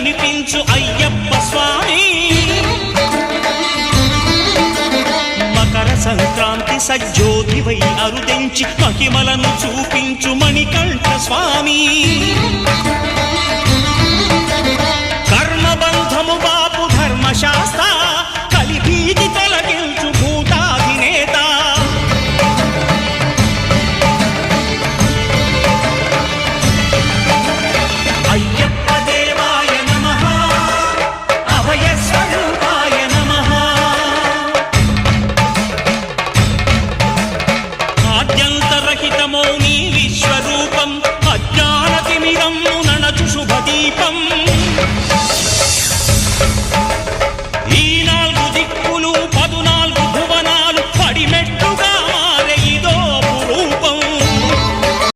కనిపించు అయ్యప్ప స్వామి మకర సంక్రాంతి సజ్జోతివై అరుదెంచి మహిమలను చూపించు మణికంఠ స్వామి కర్మబంధము బాపు ధర్మశాస్త్ర కలిభీతి తొలగించు భూతాధినేత అయ్యప్ప దేవాయ నమః అభయ స్వరూపాయ నమః ఆద్యంతరహితమో నీ విశ్వరూపం అజ్ఞానతిమిరము నణచు శుభదీపం